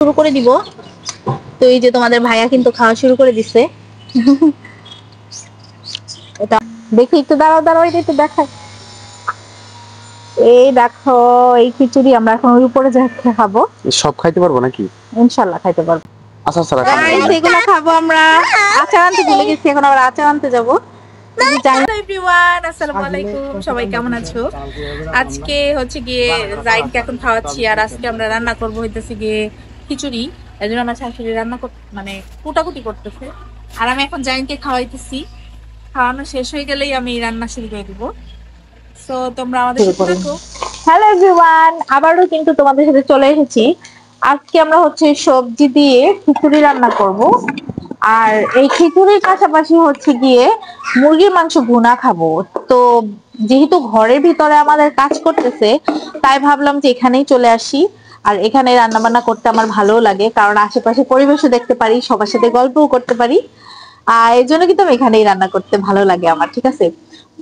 শুরু করে দিব। তো এই যে তোমাদের ভাইয়া কিন্তু খাওয়া শুরু করে দিচ্ছে। এটা দেখি, একটু দাঁড়াও দাঁড়াও, এটা একটু দেখাই। এই দেখো, এই খিচুড়ি আমরা এখন ওই উপরে যা খাবো। সব খাইতে পারবো নাকি? ইনশাআল্লাহ খাইতে পারবো। আচ্ছা স্যার, এগুলো খাবো আমরা। আচার আনতে ভুলে গেছি, এখন আবার আচার আনতে যাবো। আসসালামু আলাইকুম, সবাই কেমন আছো? আজকে হচ্ছে গিয়ে জাইদকে এখন খাওয়াচ্ছি, আর আজকে আমরা রান্না করবো হইতেছে গিয়ে খিচুড়ি। এই জন্য আমার শাশুড়ি রান্না মানে কুটাকুটি করতেছে, আর আমি এখন জাইনকে খাওয়াইতেছি। খাওয়ানো শেষ হয়ে গেলেই আমি রান্না শুরু করে দিব। সো তোমরা আমাদের সাথে থাকো। হ্যালো এভরিওয়ান, আবারও কিন্তু তোমাদের সাথে চলে এসেছি। আজকে আমরা হচ্ছে সবজি দিয়ে খিচুড়ি রান্না করব, আর এই খিচুড়ির পাশাপাশি হচ্ছে গিয়ে মুরগির মাংস ভুনা খাবো। তো যেহেতু ঘরের ভিতরে আমাদের কাজ করতেছে, তাই ভাবলাম যে এখানেই চলে আসি। আর এখানে রান্না বান্না করতে আমার ভালোও লাগে, কারণ আশেপাশে পরিবেশও দেখতে পারি, সবার সাথে গল্পও করতে পারি। আর এর জন্য কিন্তু আমি এখানেই রান্না করতে ভালো লাগে আমার, ঠিক আছে?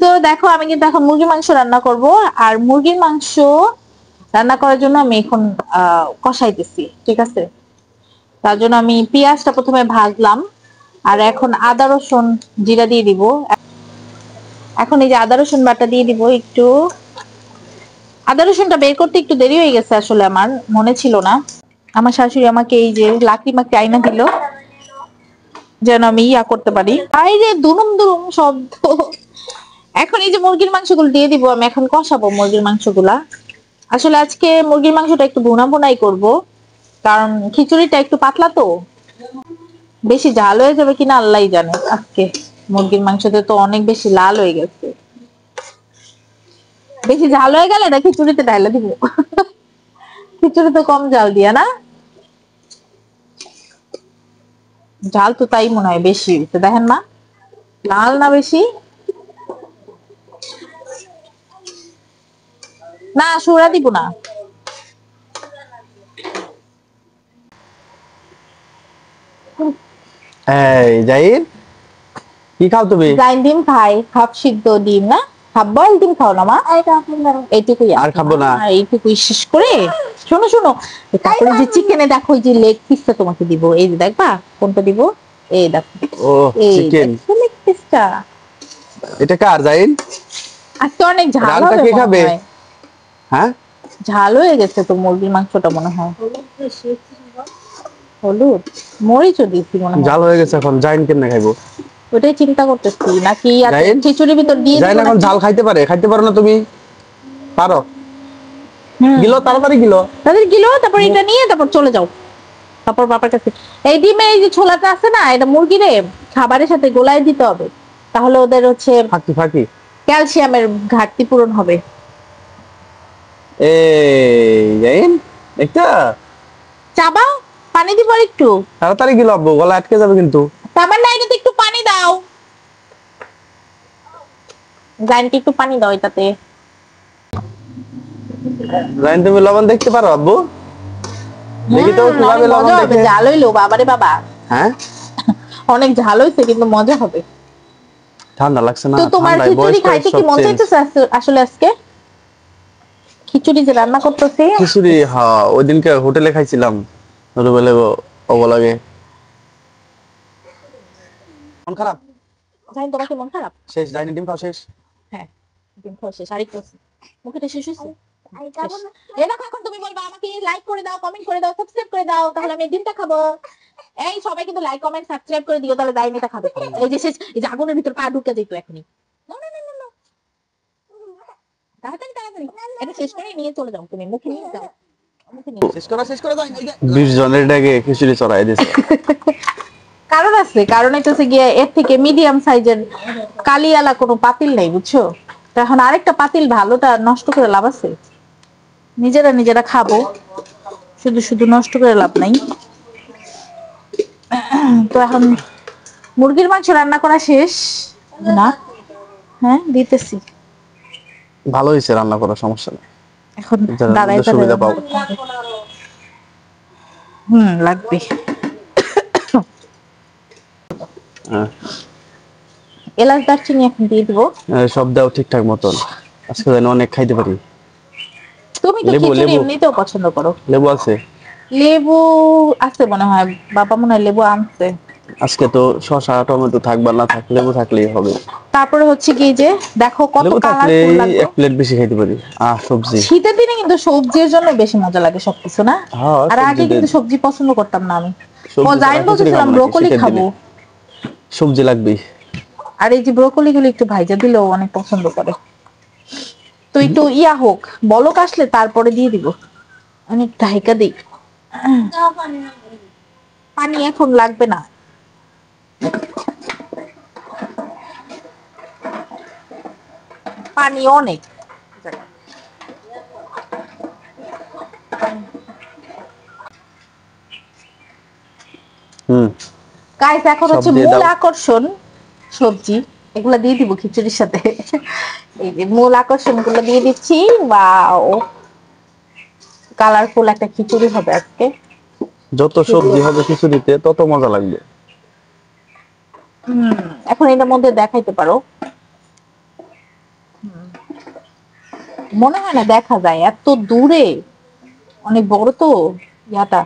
তো দেখো, আমি কিন্তু এখন মুরগির মাংস রান্না করব। আর মুরগির মাংস রান্না করার জন্য আমি এখন কষাইতেছি, ঠিক আছে? তার জন্য আমি পেঁয়াজটা প্রথমে ভাজলাম, আর এখন আদা রসুন জিরা দিয়ে দিব। এখন এই যে আদা রসুন বাটা দিয়ে দিব। একটু আদা রসুনটা বের করতে একটু দেরি হয়ে গেছে, আসলে আমার মনে ছিল না। আমার শাশুড়ি আমাকে এই যে লাকড়ি মাকড়ি আইনা দিল, যেন আমি ইয়া করতে পারি। আর এই যে দুরুম দুরুম শব্দ। এখন এই যে মুরগির মাংসগুলো দিয়ে দিব, আমি এখন কষাবো মুরগির মাংসগুলা। আসলে আজকে মুরগির মাংসটা একটু ভুনা ভুনাই করব, কারণ খিচুড়িটা একটু পাতলা, তো বেশি ঝাল হয়ে যাবে কিনা আল্লাহই জানে। আজকে মুরগির মাংসতে তো অনেক বেশি লাল হয়ে গেছে, বেশি ঝাল হয়ে গেলে না খিচুড়িতে ঢাইলা দিব। খিচুড়ি তো কম ঝাল দিয়া না, ঝাল তো তাই মনে হয় বেশি হয়েছে। দেখেন মা, লাল না বেশি? না, সুরা দিব না। এই জাহিদ, কি খাও তুমি? জাইন ডিম খাই, হাফ সিদ্ধ ডিম, না হাফ বয়েল ডিম খাও না মা? এইটুকুই, আর খাবো না। এইটুকুই শেষ করে। শোনো শোনো, তারপরে যে চিকেনে দেখো, ওই যে লেগ পিসটা তোমাকে দিব। এই যে দেখবা কোনটা দিব, এই দেখো। ও এই চিকেন, লেগ পিসটা। এটা কার জাহিদ? আজকে অনেক ঝাল ডালটা হবে কে মনে খাবে? হয়। হ্যাঁ, ঝাল হয়ে গেছে তো মুরগির মাংসটা মনে হয়। হলুদ মরিচও দিচ্ছি মনে হয়। জাল হয়ে গেছে, এখন জাহিদ কেমনে খাইবো? ওটাই চিন্তা করতেছি, নাকি জাহিদ, খিচুড়ির ভিতর দিয়ে জাহিদ দিব এখন নাকি? ঝাল খাইতে পারে? খাইতে পারো না তুমি? পারো? গিলো তাড়াতাড়ি গিলো। তাদের গিলো, তারপর এটা নিয়ে তারপর চলে যাও, তারপর বাবার কাছে। এই ডিমের এই যে ছোলাটা আছে না, এটা মুরগিরে খাবারের সাথে গোলায় দিতে হবে, তাহলে ওদের হচ্ছে ফাঁকি ফাঁকি ক্যালসিয়ামের ঘাটতি পূরণ হবে। এই জাহিদ, একটা চাবাও, পানি দিব আর একটু। তাড়াতাড়ি গিলো আব্বু, গলা আটকে যাবে কিন্তু। তারপর না, এটাতে একটু পানি দাও। জাইনকে একটু পানি দাও এটাতে। জাহিদ, তুমি লবণ দেখতে পারো আব্বু? দেখি তো কিভাবে লবণ মজা হবে, দেখে। ঝাল হইলো বাবারে বাবা। হ্যাঁ, অনেক ঝাল হইছে, কিন্তু মজা হবে। ঠান্ডা লাগছে না? তো তোমার ঠান্ডায় খিচুড়ি বয়স খাইতে কি সব মন চেঞ্জ। চাইতেছে আসলে আজকে? খিচুড়ি যে রান্না করতেছি, খিচুড়ি, হ্যাঁ, ওই দিনকে হোটেলে খাইছিলাম, নুরুবেলে অবলাগে। মন খারাপ? জানি তোমার কি মন খারাপ? শেষ, ডাইনিং ডিম খাও শেষ। হ্যাঁ, ডিম খাওয়া শেষ, আরেকটু আছে। মুখেটা শেষ হয়েছে। এই দেখো, এখন তুমি বলবা আমাকে লাইক করে দাও, কমেন্ট করে দাও, সাবস্ক্রাইব করে দাও, তাহলে আমি ডিমটা খাবো। এই সবাই কিন্তু লাইক কমেন্ট সাবস্ক্রাইব করে দিও, তাহলে ডাইনিটা খাবে। এই যে শেষ, এই যে আগুনের ভিতর পা ঢুকে যেত এখনই। না না না না না, তাড়াতাড়ি তাড়াতাড়ি এটা শেষ করে নিয়ে চলে যাও, তুমি মুখে নিয়ে যাও, মুখে নিয়ে। শেষ করে দাও। 20 জনের ডাকে খিচুড়ি চড়াই দিছে। কারণ আছে, কারণ হচ্ছে গিয়ে এর থেকে মিডিয়াম সাইজের কালিয়ালা কোনো পাতিল নেই, বুঝছো? তো এখন আরেকটা পাতিল ভালোটা নষ্ট করে লাভ আছে? নিজেরা নিজেরা খাবো, শুধু শুধু নষ্ট করে লাভ নাই। তো এখন মুরগির মাংস রান্না করা শেষ না? হ্যাঁ, দিতেছি। ভালো হয়েছে রান্না করা, সমস্যা নেই। এখন যারা দাঁড়াই সুবিধা পাও। লাগবে। হ্যাঁ, এলাচ দারচিনি এখন দিয়ে দিব। সব দাও ঠিকঠাক মতন, আজকে যেন অনেক খাইতে পারি। তুমি তো লেবু, খিচুড়ি লেবু। এমনিতেও পছন্দ করো। লেবু আছে? লেবু আছে মনে হয়, বাবা মনে হয় লেবু আনছে। আজকে তো শসা টমেটো থাকবা না থাক লেবু থাকলেই হবে। তারপরে হচ্ছে কি যে দেখো কত লেবু থাকলে কালারফুল লাগবে। এক প্লেট বেশি খাইতে পারি। সবজি শীতের দিনে কিন্তু সবজির জন্য বেশি মজা লাগে সবকিছু না। হ্যাঁ আর আগে সবজিতে কিন্তু সবজি পছন্দ করতাম না আমি। ও সবজি ছাড়া জাইন খিচুড়ি বলতেছিলাম খাবো নাকি ব্রোকলি শীতের খাবো। দিনে? সবজি লাগবেই। আর এই যে ব্রোকলি গুলো একটু ভাইজা দিলেও অনেক পছন্দ করে। তো একটু ইয়া হোক, বলক আসলে তারপরে দিয়ে দিব। অনেক ঢাইকা দিই। পানি এখন লাগবে না। পানি অনেক। গাইস এখন সব হচ্ছে দিয়ে মূল দাও। আকর্ষণ সবজি, এগুলা দিয়ে দিব খিচুড়ির সাথে। এই যে মূল আকর্ষণ গুলো দিয়ে দিচ্ছি। ওয়াও, কালারফুল একটা খিচুড়ি হবে আজকে। যত সবজি হবে খিচুড়িতে তত মজা লাগবে। এখন এটার মধ্যে দেখাইতে পারো। মনে হয় না দেখা যায়, এত দূরে, অনেক বড় তো ইয়াটা,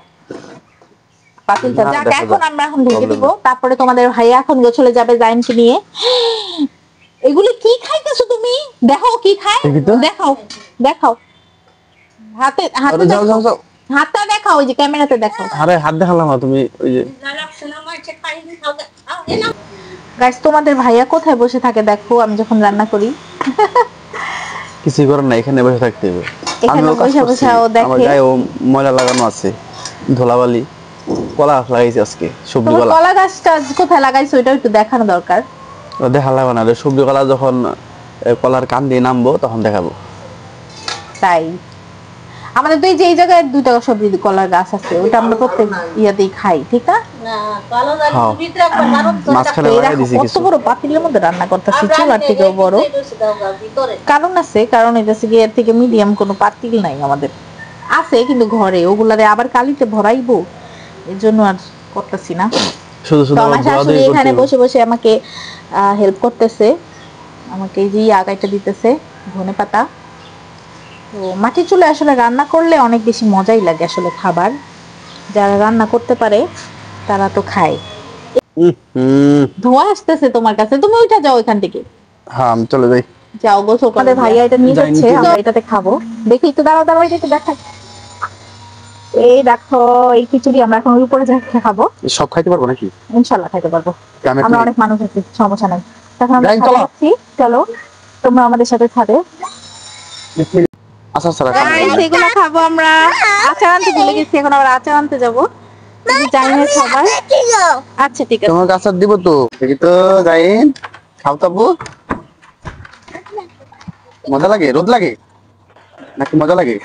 পাতিলটা। না, যাক দেখা এখন যায়, আমরা এখন ঢেকে প্রবলেম দিব, নেই। তারপরে তোমাদের ভাইয়া এখন চলে যাবে জাইনকে নিয়ে। এগুলি কি খাইতেছো তুমি? দেখো কি খায়, দেখি তো। দেখাও দেখাও, হাতে হাতে আরে যাও দেখাও, যাও যাও। হাতটা দেখাও, ওই যে ক্যামেরাতে দেখাও। আরে হাত দেখালাম না তুমি ওই যে। গাইস তোমাদের ভাইয়া কোথায় বসে থাকে দেখো আমি যখন রান্না করি। কিছুই করার না, এখানে বসে থাকতে হবে। এখানে আমিও কাজ বসে করছি, বসে ও আমার দেখে। গায়েও ময়লা লাগানো আছে, ধুলাবালি। কলা লাগাইছি আজকে, সবজি তোমার কলা। কলা গাছটা কোথায় লাগাইছো ওটা একটু দেখানো দরকার। দেখা লাগবে না, সবজি কলা যখন কলার কান দিয়ে নামবো তখন দেখাবো। তাই আমাদের তো এই যে এই জায়গায় 2টা সবজি কলার গাছ আছে, ওটা আমরা প্রত্যেক ইয়াতেই খাই, ঠিক না? হ্যাঁ, মাঝখানে এই লাগাই দেখো দিছি কত কিছু। বড় পাতিলের মধ্যে রান্না করতেছি, চুলার থেকেও বড়। কারণ আছে, কারণ এটা থেকে এর থেকে মিডিয়াম কোনো পাতিল নাই আমাদের, আছে কিন্তু ঘরে, ওগুলারে আবার কালিতে ভরাইবো, এর জন্য আর করতেছি না। শুধু তো শুধু আমার আমার শাশুড়ি দৌড়াদৌড়ি এখানে করতে বসে বসে আমাকে হেল্প করতেছে, আমাকে এই যে আগাইটা দিতেছে ধনে পাতা। তো মাটির চুলায় আসলে রান্না করলে অনেক বেশি মজাই লাগে আসলে খাবার, যারা রান্না করতে পারে তারা তো খায়। ধোঁয়া আসতেছে তোমার কাছে, তুমি ওইটা যাও এখান থেকে, হ্যাঁ আমি চলে যাই। যাও গোসল করে। ভাইয়া এটা নিয়ে যাই যাচ্ছে, নিচে। আমরা এটাতে খাবো। দেখি একটু দাঁড়াও দাঁড়াও, এটা একটু দেখাই। এই দেখো এই খিচুড়ি আমরা এখন উপরে যা খাবো। সব খাইতে পারবো নাকি? ইনশাল্লাহ খাইতে পারবো, আমি আমরা একটু- অনেক মানুষ আছি, সমস্যা নাই। তখন আমরা যাই, খাতে চলো। যাচ্ছি, চলো তোমরা আমাদের সাথে খাবে। আচ্ছা আচ্ছা রাখো। সেগুলো খাবো আমরা। আচার আনতে ভুলে গেছি, এখন আবার আচার আনতে যাবো। জানি না সবার। আচ্ছা ঠিক আছে। তোমার কাছে দিব তো, দেখি তো যাই। খাও তাবু। মজা লাগে, রোদ লাগে নাকি মজা লাগে?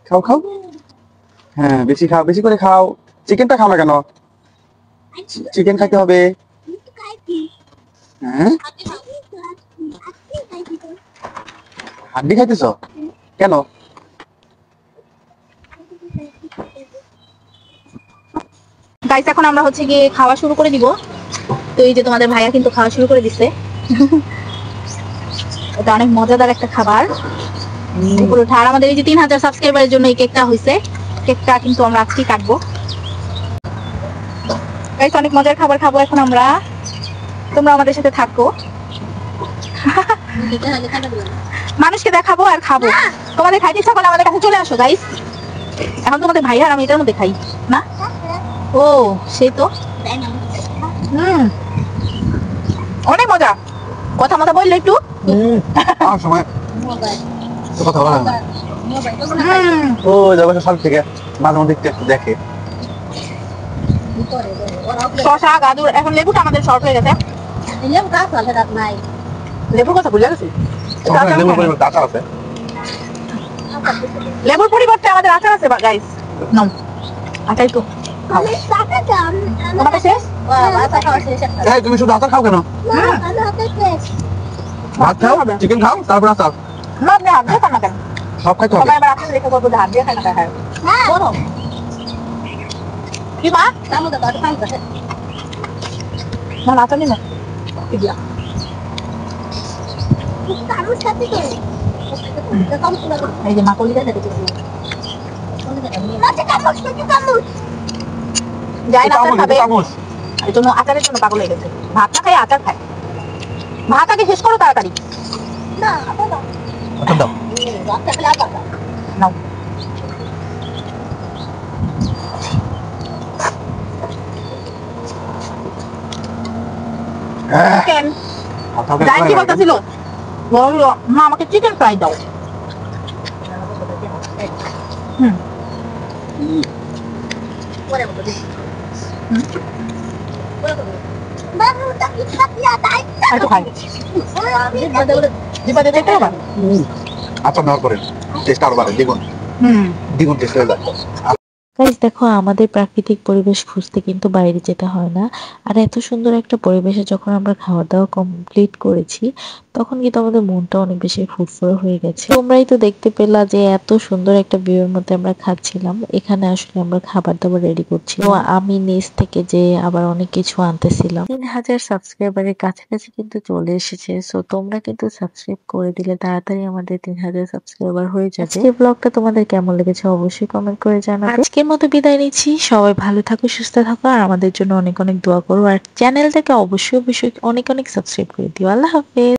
খাও খাও। হ্যাঁ বেশি খাও, বেশি করে খাও। চিকেনটা খাও না কেন? চিকেন খাইতে হবে। হ্যাঁ, হাড্ডি খাইতেছ কেন? গাইস এখন আমরা হচ্ছে গিয়ে খাওয়া শুরু করে দিব। তো এই যে তোমাদের ভাইয়া কিন্তু খাওয়া শুরু করে দিছে। এটা অনেক মজাদার একটা খাবার। উপরে ওঠা। আর আমাদের এই যে 3000 সাবস্ক্রাইবারের জন্য এই কেকটা হয়েছে, কেকটা কিন্তু আমরা আজকেই কাটবো। গাইস অনেক মজার খাবার খাবো এখন আমরা, তোমরা আমাদের সাথে থাকো। মানুষকে দেখাবো আর খাবো। তোমাদের খাইতে ইচ্ছা করলে আমাদের কাছে চলে আসো গাইস। এখন তোমাদের ভাইয়া আর আমি এটার মধ্যে খাই না। ও সেই তো। অনেক মজা। কথা মতো বললে একটু। আমার সময় তো কথা বলা না। ও যাবে সব থেকে মাঝে মধ্যে একটু দেখে। শসা গাজর, এখন লেবুটা আমাদের শর্ট হয়ে গেছে। লেবুর কথা ভুলে গেছি। লেবুর পরিবর্তে আচার আছে। লেবুর পরিবর্তে আমাদের আচার আছে গাইস। নাও আচার একটু খাও। তোমাদের শেষ? এই তুমি শুধু আচার খাও কেন? ভাত খাও, চিকেন খাও, তারপর আচার। না আপনি হাত দিয়ে খান না কেন? সব খাইতে হবে। সবাই আবার আপনাদের রেখে বলবো যে হাত দিয়ে খায় না খায়। কি মা? না আচার নিন না। এই যে মাকলি যায় যায় না খাবে এই জন্য আচারের জন্য পাগল হয়ে গেছে ভাত না খায় আচার খায় ভাত আগে শেষ করো তাড়াতাড়ি না নাও চিকেন যাই কি বলতেছিল বললো মা আমাকে চিকেন ফ্রাই দাও আচ্ছা নেওয়ার পরে টেস্ট আরো বাড়ে দ্বিগুণ দ্বিগুণ টেস্ট হয়ে যায়। গাইস দেখো আমাদের প্রাকৃতিক পরিবেশ খুঁজতে কিন্তু বাইরে যেতে হয় না। আর এত সুন্দর একটা পরিবেশে যখন আমরা খাওয়া দাওয়া কমপ্লিট করেছি তখন কিন্তু আমাদের মনটা অনেক বেশি ফুরফুরে হয়ে গেছে। তোমরাই তো দেখতে পেলা যে এত সুন্দর একটা ভিউয়ের মধ্যে আমরা খাচ্ছিলাম। এখানে আসলে আমরা খাবার দাবার রেডি করছি। তো আমি নিচ থেকে যে আবার অনেক কিছু আনতেছিলাম। 3000 সাবস্ক্রাইবারের কাছাকাছি কিন্তু চলে এসেছে। সো তোমরা কিন্তু সাবস্ক্রাইব করে দিলে তাড়াতাড়ি আমাদের 3000 সাবস্ক্রাইবার হয়ে যাবে। আজকের ব্লগটা তোমাদের কেমন লেগেছে অবশ্যই কমেন্ট করে জানাবে। আজকের মতো বিদায় নিচ্ছি। সবাই ভালো থাকো, সুস্থ থাকো আর আমাদের জন্য অনেক অনেক দোয়া করো। আর চ্যানেলটাকে অবশ্যই অনেক অনেক সাবস্ক্রাইব করে দিও। আল্লাহ হাফেজ।